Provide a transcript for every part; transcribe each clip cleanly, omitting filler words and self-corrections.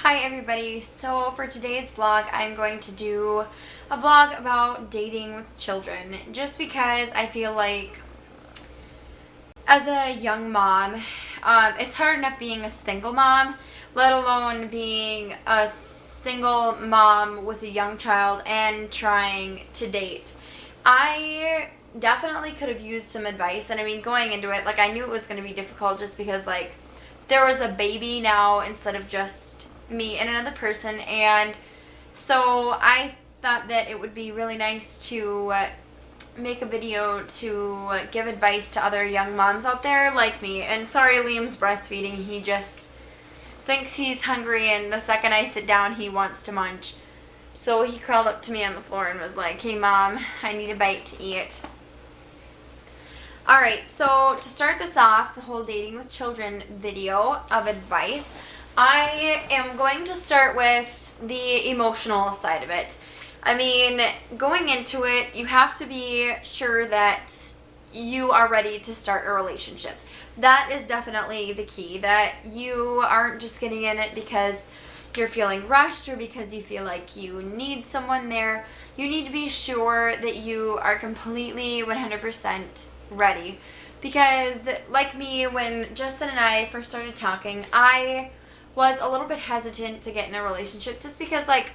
Hi everybody, so for today's vlog I'm going to do a vlog about dating with children just because I feel like as a young mom, it's hard enough being a single mom, let alone being a single mom with a young child and trying to date. I definitely could have used some advice, and I mean going into it, like I knew it was going to be difficult just because like there was a baby now instead of just me and another person, and so I thought that it would be really nice to make a video to give advice to other young moms out there like me. And sorry, Liam's breastfeeding. He just thinks he's hungry, and the second I sit down, he wants to munch. So he crawled up to me on the floor and was like, "Hey mom, I need a bite to eat." Alright, so to start this off, the whole dating with children video of advice, I am going to start with the emotional side of it. I mean, going into it, you have to be sure that you are ready to start a relationship. That is definitely the key, that you aren't just getting in it because you're feeling rushed or because you feel like you need someone there. You need to be sure that you are completely 100% ready. Because like me, when Justin and I first started talking, I was a little bit hesitant to get in a relationship just because, like,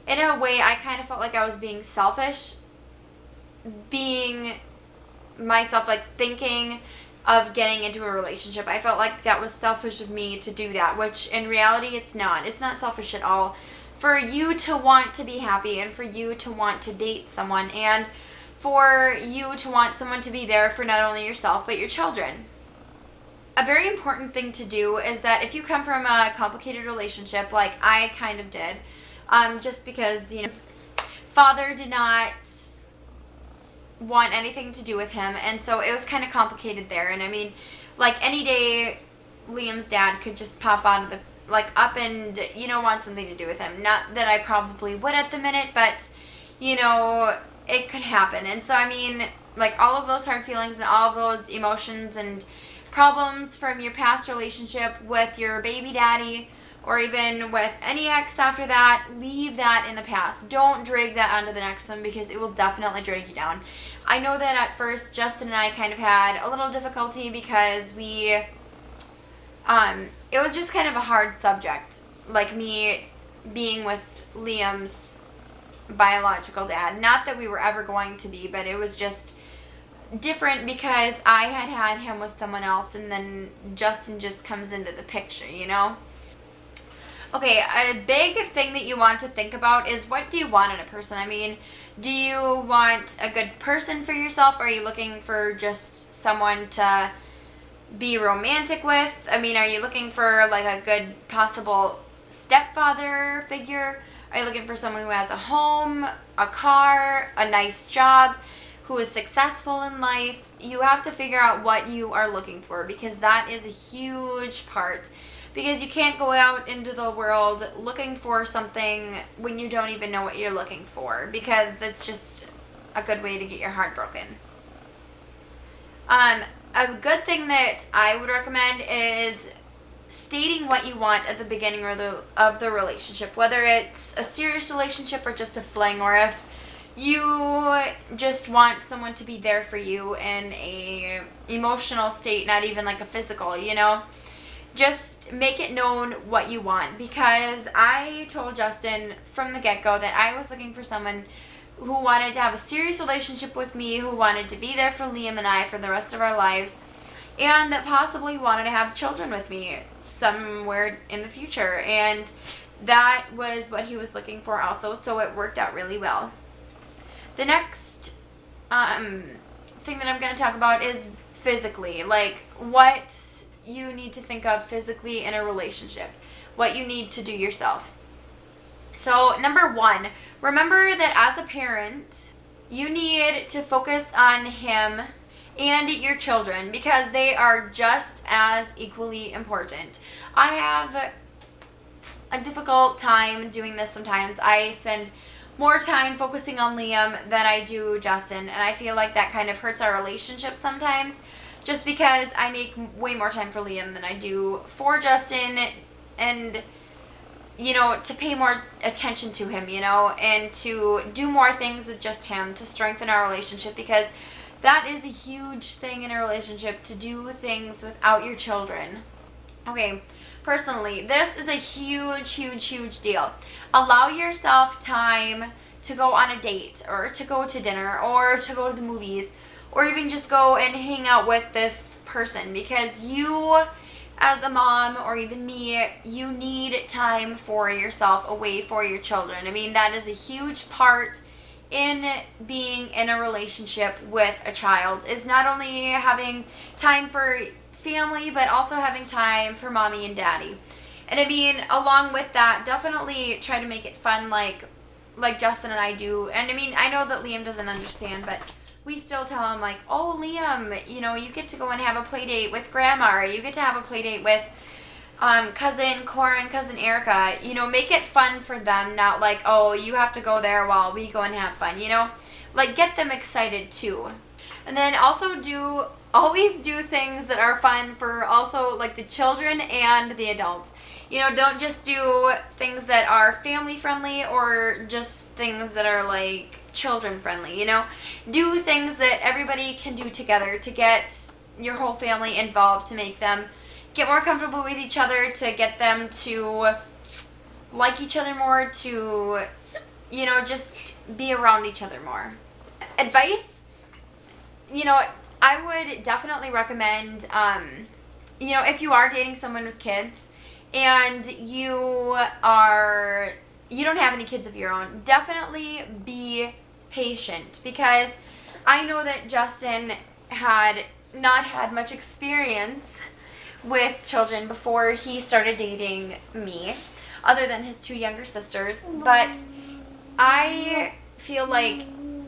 in a way I kind of felt like I was being selfish, being myself, like thinking of getting into a relationship. I felt like that was selfish of me to do that, which in reality it's not. It's not selfish at all for you to want to be happy and for you to want to date someone and for you to want someone to be there for not only yourself but your children. A very important thing to do is that if you come from a complicated relationship like I kind of did, just because, you know, father did not want anything to do with him, and so it was kind of complicated there. And I mean, like any day Liam's dad could just pop out of the, like, up and, you know, want something to do with him. Not that I probably would at the minute, but, you know, it could happen. And so I mean, like, all of those hard feelings and all of those emotions and problems from your past relationship with your baby daddy or even with any ex after that, leave that in the past. Don't drag that onto the next one because it will definitely drag you down. I know that at first Justin and I kind of had a little difficulty because it was just kind of a hard subject, like me being with Liam's biological dad. Not that we were ever going to be, but it was just different because I had him with someone else, and then Justin just comes into the picture, you know? Okay, a big thing that you want to think about is, what do you want in a person? I mean, do you want a good person for yourself? Are you looking for just someone to be romantic with? I mean, are you looking for like a good possible stepfather figure? Are you looking for someone who has a home, a car, a nice job, who is successful in life? You have to figure out what you are looking for, because that is a huge part. Because you can't go out into the world looking for something when you don't even know what you're looking for, because that's just a good way to get your heart broken. A good thing that I would recommend is stating what you want at the beginning of the relationship, whether it's a serious relationship or just a fling, or if you just want someone to be there for you in a emotional state, not even like a physical, you know? Just make it known what you want, because I told Justin from the get-go that I was looking for someone who wanted to have a serious relationship with me, who wanted to be there for Liam and I for the rest of our lives, and that possibly wanted to have children with me somewhere in the future. And that was what he was looking for also, so it worked out really well. The next thing that I'm going to talk about is physically, like what you need to think of physically in a relationship, what you need to do yourself. So number one, remember that as a parent, you need to focus on him and your children, because they are just as equally important. I have a difficult time doing this sometimes. I spend more time focusing on Liam than I do Justin, and I feel like that kind of hurts our relationship sometimes, just because I make way more time for Liam than I do for Justin. And to pay more attention to him, and to do more things with just him to strengthen our relationship, because that is a huge thing in a relationship, to do things without your children. Okay, personally, this is a huge, huge, huge deal. Allow yourself time to go on a date, or to go to dinner, or to go to the movies, or even just go and hang out with this person, because you, as a mom, or even me, you need time for yourself away for your children. I mean, that is a huge part in being in a relationship with a child, is not only having time for family, but also having time for mommy and daddy. And I mean, along with that, definitely try to make it fun, like Justin and I do. And I mean, I know that Liam doesn't understand, but we still tell him, like, oh, Liam, you get to go and have a play date with grandma, or you get to have a play date with cousin Cora and cousin Erica. Make it fun for them, not like, oh, you have to go there while we go and have fun, like, get them excited too. And then also always do things that are fun for also, like, the children and the adults. Don't just do things that are family friendly, or just things that are, like, children friendly. Do things that everybody can do together to get your whole family involved, to make them get more comfortable with each other, to get them to like each other more, to just be around each other more. Advice, I would definitely recommend, if you are dating someone with kids and you don't have any kids of your own, definitely be patient, because I know that Justin had not had much experience with children before he started dating me, other than his 2 younger sisters. But I feel like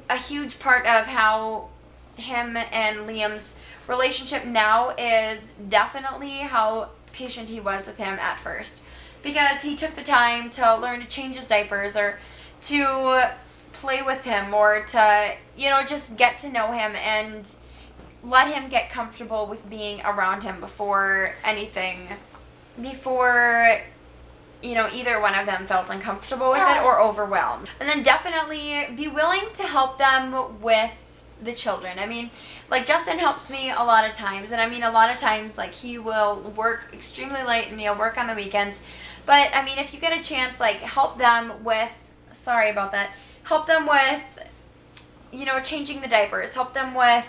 a huge part of how him and Liam's relationship now is definitely how patient he was with him at first, because he took the time to learn to change his diapers, or to play with him, or to just get to know him and let him get comfortable with being around him before either one of them felt uncomfortable with it or overwhelmed. And then definitely be willing to help them with the children. I mean, like, Justin helps me a lot of times, and I mean, a lot of times, like, he will work extremely late and he'll work on the weekends. But I mean, if you get a chance, like, help them with changing the diapers, help them with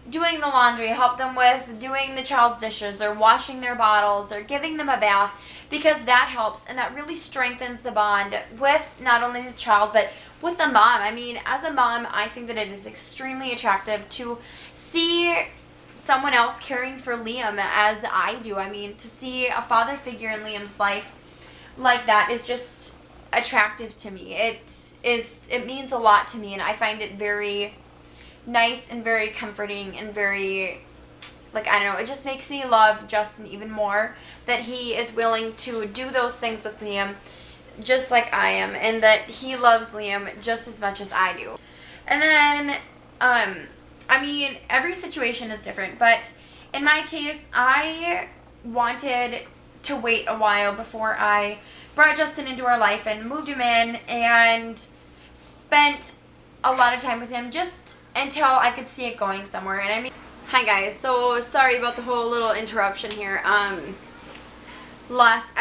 doing the laundry, help them with doing the child's dishes, or washing their bottles, or giving them a bath, because that helps, and that really strengthens the bond with not only the child, but with the mom. I mean, as a mom, I think that it is extremely attractive to see someone else caring for Liam as I do. I mean, to see a father figure in Liam's life like that is just attractive to me. It means a lot to me, and I find it very nice and very comforting, and very, like, I don't know, it just makes me love Justin even more, that he is willing to do those things with Liam just like I am, and that he loves Liam just as much as I do. And then, I mean, every situation is different, but in my case, I wanted to wait a while before I brought Justin into our life and moved him in and spent a lot of time with him, just until I could see it going somewhere. And I mean, hi guys, so sorry about the whole little interruption here. I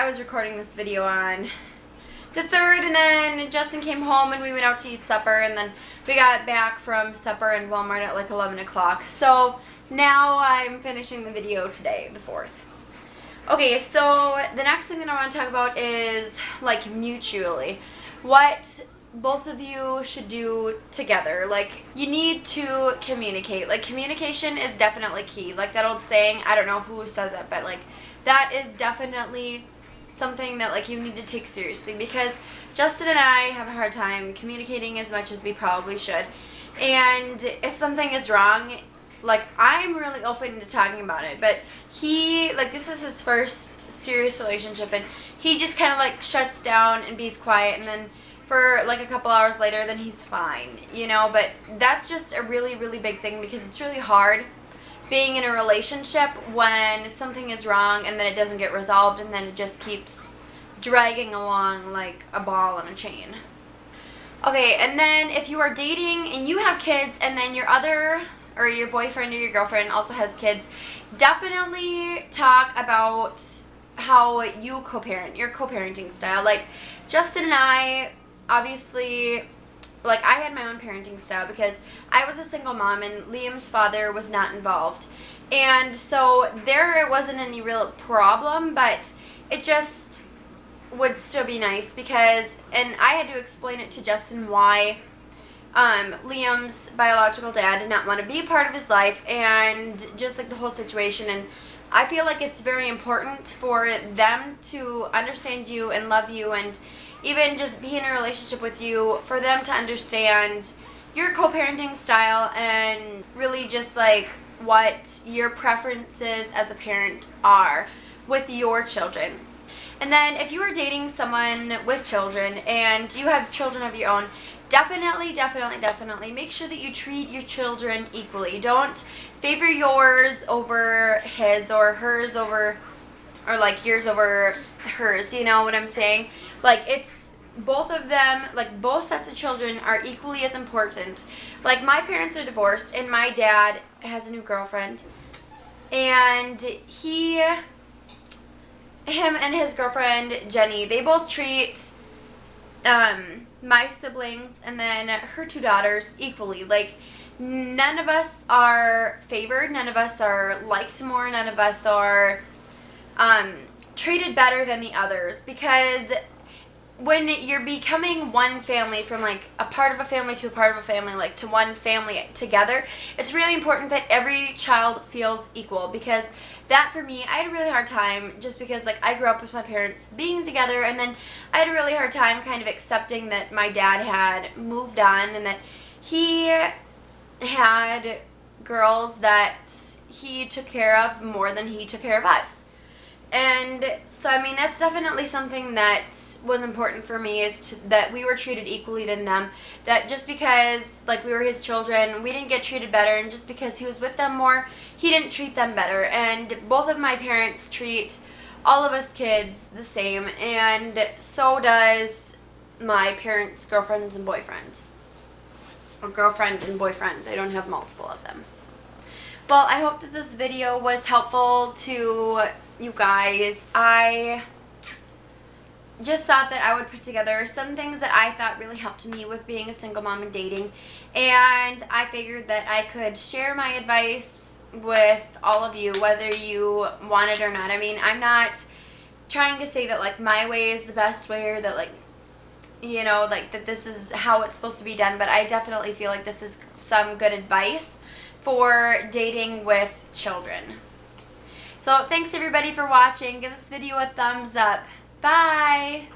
was recording this video on the 3rd, and then Justin came home and we went out to eat supper, and then we got back from supper in Walmart at like 11 o'clock. So now I'm finishing the video today, the 4th. Okay, so the next thing that I want to talk about is, like, mutually, what both of you should do together. Like, you need to communicate. Like, communication is definitely key. Like that old saying, I don't know who says it, but like, that is definitely something that, like, you need to take seriously, because Justin and I have a hard time communicating as much as we probably should. And if something is wrong, like, I'm really open to talking about it, but he, like, this is his first serious relationship, and he just kind of, like, shuts down and be's quiet, and then for, like, a couple hours later, then he's fine, but that's just a really, really big thing, because it's really hard being in a relationship when something is wrong and then it doesn't get resolved, and then it just keeps dragging along like a ball on a chain. Okay, and then if you are dating and you have kids and then your other or your boyfriend or your girlfriend also has kids, definitely talk about how you co-parent, your co-parenting style. Like Justin and I, obviously, like I had my own parenting style because I was a single mom and Liam's father was not involved. And so there wasn't any real problem, but it just would still be nice because, and I had to explain it to Justin why Liam's biological dad did not want to be a part of his life and just like the whole situation. And I feel like it's very important for them to understand you and love you and even just be in a relationship with you, for them to understand your co-parenting style and really just like what your preferences as a parent are with your children. And then if you are dating someone with children and you have children of your own, definitely make sure that you treat your children equally. Don't favor yours over his or hers over, or like yours over hers, you know what I'm saying? Like it's both of them, like both sets of children are equally as important. Like my parents are divorced and my dad has a new girlfriend, and him and his girlfriend Jenny, they both treat my siblings and then her two daughters equally. Like none of us are favored, none of us are liked more, none of us are treated better than the others, because when you're becoming one family, from like a part of a family to a part of a family, like to one family together, it's really important that every child feels equal. Because that for me, I had a really hard time just because like I grew up with my parents being together, and then I had a really hard time kind of accepting that my dad had moved on and that he had girls that he took care of more than he took care of us. And so, I mean, that's definitely something that was important for me, is that we were treated equally than them. That just because, like, we were his children, we didn't get treated better, and just because he was with them more, he didn't treat them better. And both of my parents treat all of us kids the same, and so does my parents' girlfriends and boyfriends. Or girlfriend and boyfriend. They don't have multiple of them. Well, I hope that this video was helpful to you guys. I just thought that I would put together some things that I thought really helped me with being a single mom and dating, and I figured that I could share my advice with all of you, whether you want it or not. I mean, I'm not trying to say that like my way is the best way, or that like, you know, like that this is how it's supposed to be done, but I definitely feel like this is some good advice for dating with children. So thanks everybody for watching. Give this video a thumbs up. Bye!